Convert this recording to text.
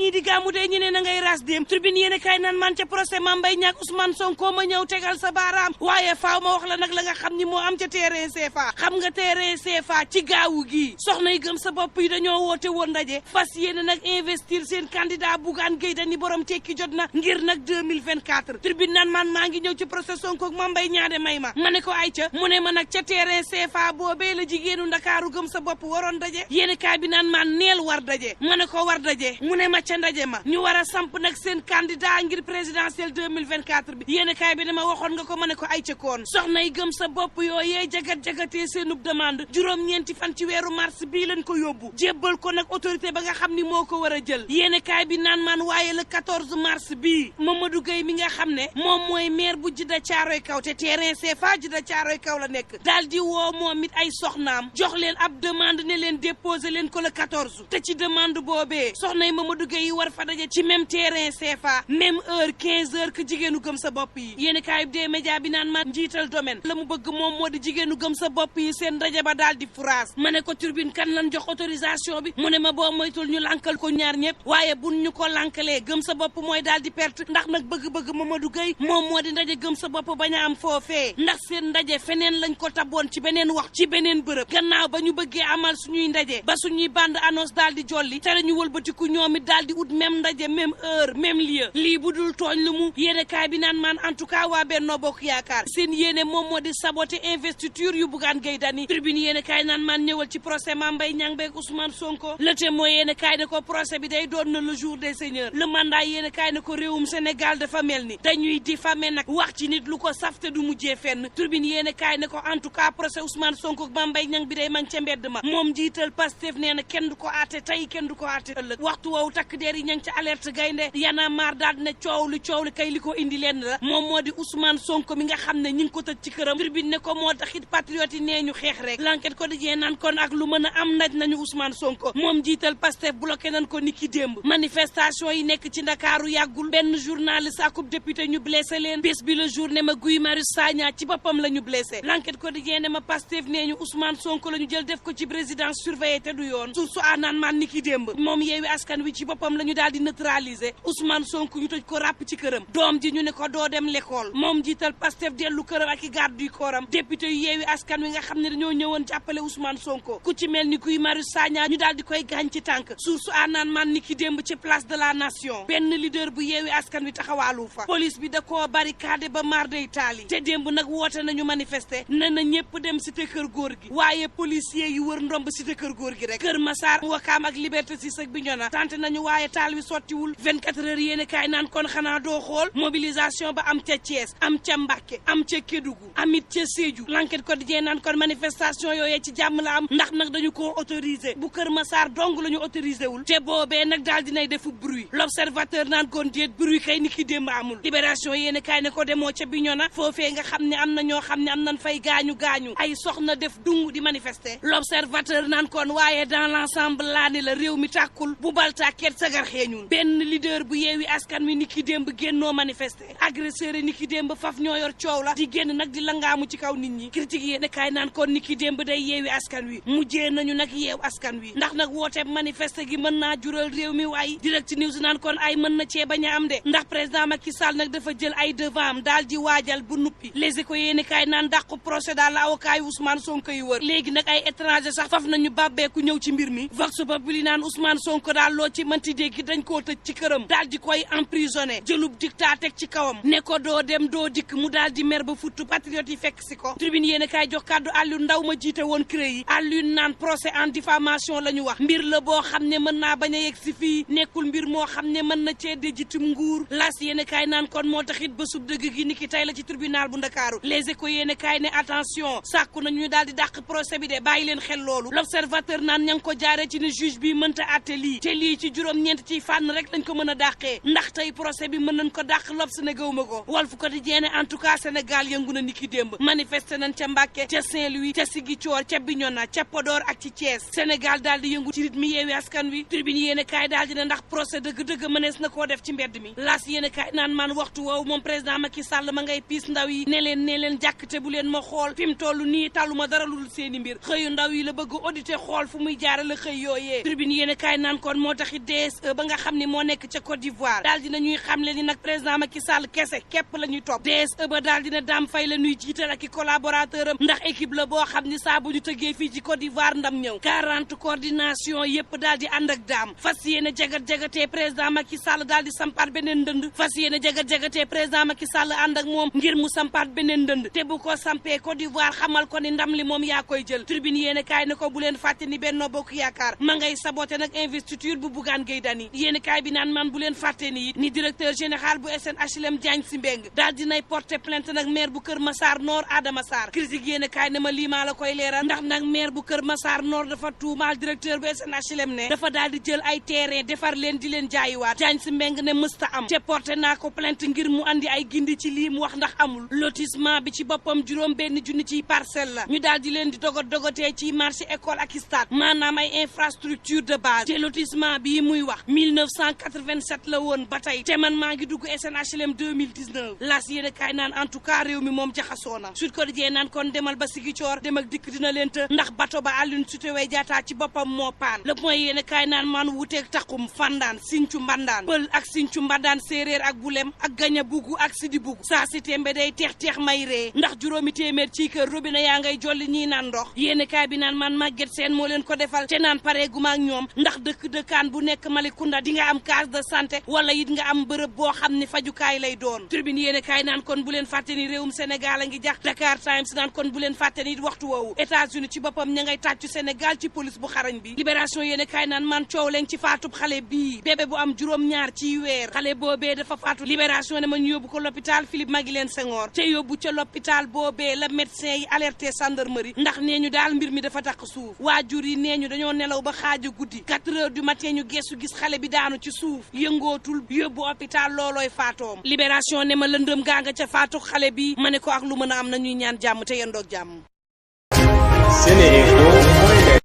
ñii di gàmmu de ñu ne na ngay ras dem tribune yéene kaay naan man ca procès Mame Mbaye Niang Ousmane Sonko ma ñëw tegal sa baaraam waaye faaw ma wax la nag la nga xam ni moo am ca terrain CFA xam nga terrain CFA ci gaawu gi soxna yi gëm sa bopp yi dañoo woote woon ndaje fas yéene nag investir seen candidat Bougane Gueye Dany borom tekki jot na ngir nag 2024 tribune naan man maa ngi ñëw ci procès Sonko ak Mame Mbaye Niang de may ma ne ko ay ca mu ne ma nag ca terrain CFA boobee la jigéenu Ndakaaru gëm sa bopp waroon daje yéene kaay bi naan man neel war daje ma ne ko war daje mu ne ma ca ndaje ma ñu war a samp nag seen candidat ngir présidentielle 2024 bi yéene kaay bi dama waxoon nga ko ma ne ko ay ca koon soxna yi gëm sa bopp yooyee jagat-jagatee seenub demande juróom-ñeenti fan ci weeru mars bii lañ ko yóbbu jébbal ko nag autorité ba nga xam ni moo ko war a jël yéene kaay bi naan man waaye le 14 mars bii Mamadou Gueye mi nga xam ne moom mooy maire bu Djiddah Thiaroye Kaw te terrain CFA Djiddah Thiaroye Kaw la nekk daal di woo moom it ay soxnaam jox leen ab demande ne leen déposer leen ko le 14 te ci demande boobee soxna yi Mamadou Gueye yi war fa daje ci même terrain CFA même heure 15 heures que jigéenu gëm sa bopp yi yéen kaay bi dee média bi naan ma njiital domaine la mu bëgg moom moo di jigéenu gëm sa bopp yi seen ndaje ba daal di furaas ma ne ko turbine kan lan jox autorisation bi mu ne ma boo moytul ñu lankal ko ñaar ñëpp waaye buñ ñu ko lankalee gëm sa bopp mooy daal di perte ndax nag bëgg-bëgg Mamadou Gueye moom moo di ndaje gëm sa bopp bañ a am foofee ndax seen ndaje feneen lañ ko taboon ci beneen wax ci beneen bërëb gannaaw ba ñu bëggee amal suñuy ndaje ba suñuy bande annonce daal di jolli te ñu wëlbatiku ñoom it daal di ut même ndaje même heure même lieu lii bu dul tooñ lu mu yéene kaay bi naan maan en tout cas waa Benno Bokk Yaakaar seen yéene moom moo di saboter investiture yu Bougane Gueye Dany tribune yéene kaay naan maan ñëwal ci procès Mame Mbaye Niang beeg Ousmane Sonko le Témoin yéene kaay ne ko procès bi day doon na le jour des seigneurs le mandat yéene kaay ne ko réewum Sénégal dafa mel ni dañuy diffamer nag wax ci nit lu ko safte du mujjee fenn tribune yéene kaay ne ko en tout cas procès Ousmane Sonko ak Mame Mbaye Niang bi day mang ca mbedd ma moom jiital Pastef nee na kenn du ko àtte tey kenn du ko àtte ëllëg waxtu woowu takk deer yi ña ngi ca alerte gaynde yana maar daal dina coow li kay li ko indi lenn la moom moo di Ousmane Sonko mi nga xam ne ñi ngi ko tëj ci këram tribune ne ko moo taxit patriote yi nee ñu xeex rek l'enquête ko dijee naan kon ak lu mën a am naj nañu Ousmane Sonko moom jiital Pastef bloqué nañ ko niki démb manifestation yi nekk ci Ndakaaru yàggul benn journaliste akub député ñu blessé leen bés bi le jour ne ma Guy Marius Sagna ci boppam la ñu blessé l'enquête ko dijee ne ma Pastef nee ñu Ousmane Sonko la ñu jël def ko ci résidence surveillée te du yoon su aanaan maan niki démb moom Yewwi Askan Wi ci boppam la ñu daal di neutraliser Ousmane Sonko ñu tëj ko ràpp ci këram doom ji ñu ne ko doo dem l'école moom jiital Pastef dellu këram ak i garde du corps am député yu Yewwi Askan Wi nga xam ne dañoo ñëwoon jàppale Ousmane Sonko ku ci mel ni Guy Marius Sagna ñu daal di koy gaañ ci tànk su aanaan maan niki démb ci place de la nation benn leader bu Yewwi Askan Wi taxawaalu fa police bi da koo barricade ba mar day taali te démb nag woote nañu manifester ne na ñëpp dem cité kër góor gi waaye policier yi wër ndomb cité kër góor gi rek Kër Massar Wakaam ak Liberté 6 ak Bignona tante nañu waaye taal wi sottiwul 24 heures yéene kaay naan kon xanaa doo xool mobilisation ba am ca Thiès am ca Mbacké am ca Kédougou amit ca Sédhiou l'enquête quotidien naan kon manifestation yooyee ci jàmm la am ndax nag dañu koo autorisé bu Kër Massar dong la ñu autorisé wul te boobee nag daal dinay defu bruit l'observateur naan kon déet bruit kay ni ki démb amul libération yéene kaay ne ko demoo ca Bignona foofee nga xam ne am na ñoo xam ne am nañ fay gaañu ay soxna def dung di manifester l'observateur naan kon waaye dans l'ensemble laa ne la réew mi tàkkul bu bal tàkkeet sagar xeeñul benn leader bu Yewwi Askan Wi ni ki démb génnoo manifester agresseur ni ki démb faf ñoo yor coow la di génn nag di langaamu ci kaw nit ñi critique yéene kaay naan kon ni ki démb day Yewwi Askan Wi mujjee nañu nag yeew askan wi ndax nag wooteeb manifester gi mën naa jural réew mi waaye direct news naan kon ay mën na cee bañ a am de ndax président Macky Sall nag dafa jël ay devant am daal di waajal bu nuppi les échos yéene kaay naan dàqu procès daal la avocat yi Ousmane Sonko yi wër léegi nag ay étranger sax faf nañu bàbbeeku ñëw ci mbir mi vox populi naan Ousmane Sonko daal loo ci mënti dégg dañ koo tëj ci këram daal di koy emprisonné jëlub dictat teg ci kawam ne ko doo dem doo dikk mu daal di mer ba futtu patriote yi fekk si ko tribune yéene kaay jox kàddu Aliou Ndaw ma jiite woon CREI yi Aliou naan procès en diffamation la ñu wax mbir la boo xam ne mën naa bañ a yegg si fii nekkul mbir moo xam ne mën na cee déjitum nguur las yéene kaay naan kon moo taxit bésub dëgg gi ni ki tey la ci tribunal bu Ndakaaru les échos yéene kaay ne attention sàkku nañu ñu daal di dàq procès bi de bàyyi leen xel loolu l'observateur naan ña ngi ko jaaree ci ne juge bi mënta àtte lii te lii ci juróom-ñeent ci fànn rek lañ ko mën a dàqee ndax tey procès bi mën nañ ko dàq L'Obs ne gëwuma ko Walf Quotidien en tout cas Sénégal yëngu na ni ki démb manifesté nañ ca Mbacké ca Saint-Louis ca Ziguinchor ca Bignona ca Podor ak ci Thiès Sénégal daal di yëngu ci rythme Yewwi Askan Wi tribune yéene kaay daal di ne ndax procès dëgg-dëgg mënees na koo def ci mbedd mi laas yéene kaay naan man waxtu woowu moom président Macky Sall ma ngay piis ndaw yi ne leen jàkk te bu leen ma xool fi mu toll nii taluma dara lu dul seeni mbir xëyu ndaw yi la bëgg auditer xool fu muy jaarale xëy yooyee tribune yéene kaay naan kon moo taxit DSE ba nga xam ni moo nekk ca Côte d'Ivoire daal dina ñuy xamle ni nag président Macky Sall kese képp la ñuy topp DSE ba daal dina Dame Faye la ñuy jiital ak i collaborateur am ndax équipe la boo xam ni saa bu ñu tëggee fii ci Côte d'Ivoire ndam ñëw 40 coordination yépp daal di ànd ak Dame fas yéene jagat-jagatee président Macky Sall daal di sampaat beneen ndënd fas yéene jagat-jagatee président Macky Sall ànd ak moom ngir mu sampaat beneen ndënd te bu ko sampee Côte d'Ivoire xamal ko ni ndam li moom yaa koy jël tribune yéene kaay ne ko bu leen fàtte ni Benno Bokk Yaakaar ma ngay saboté nag investiture bu Bougane Gueye Dany yéene kaay bi naan man bu leen fàtte ni it ni directeur général bu SNHLM Diagne Sy Mbengue daal dinay porter plainte nag maire bu Kër Massar Nord Adama Sarr critique yéene kaay ne ma lii maa la koy leeral ndax nag maire bu Kër Massar Nord dafa tuumaal directeur bu SNHLM ne dafa daal di jël ay terrain defar leen di leen jaayiwaat Diagne Sy Mbengue ne mësta am te porté naa ko plainte ngir mu andi ay gindi ci lii mu wax ndax amul lotissement bi ci boppam juróom benn junni ci parcelle la ñu daal di leen di dogatee ci marché école ak stade maanaam ay infrastructure de base te lotissement bii muy wax 1987 la woon ba tey te man maa ngi dugg SNHLM 2019 las yéen a kaay naan en tout cas réew mi moom jaxasoo na Sud Quotidien naan kon demal ba Ziguinchor dem ak dikk dina leen të ndax bato ba Aline Sitoé Diatta ci boppam moo paan Le Point yéen a kaay naan man wuteeg taxum Fandaan Sinthiou Mbandaan Pël ak Sinthiou Mbandaan séeréer ak Bulem ak Gaña Bugu ak Sidi Bugu saa si tembe day teex may ree ndax juróomi téeméer ci kër robinet yaa ngay jolli ñii naan ndox yéen a kaay bi naan man Maguette Sène moo leen ko defal te naan pare guma ak ñoom ndax dëkkaan bu nekk Malicounda di nga am case de santé wala it nga am bërëb boo xam ni fajukaay lay doon Tribune yéen a kaay naan kon bu leen fàtte ni réewum Sénégal a ngi jax Dakar Times naan kon bu leen fàtte ni waxtu woowu États-Unis ci boppam ña ngay tàccu Sénégal ci police bu xarañ bi Libération yéen a kaay naan man coow leen ci faatub xale bii bébé bu am juróom-ñaar ci weer xale boobee dafa faatu Libération ne ma ñu yóbbu ko l'hôpital Philippe Maguilène Senghor te yóbbu ca l'hôpital boobee la médecin yi alerté gendarmerie ndax nee ñu daal mbir mi dafa takk suuf waajur yi nee ñu dañoo nelaw ba xaaju guddi 4 heures du matin ñu gestu gis xale bi daanu ci suuf yëngootul yóbbu hôpital loolooy faatoom Libération ne ma lëndëm gaa nga ca faatu xale bi ma ne ko ak lu mën a am na ñuy ñaan jàmm te yendoog jàmm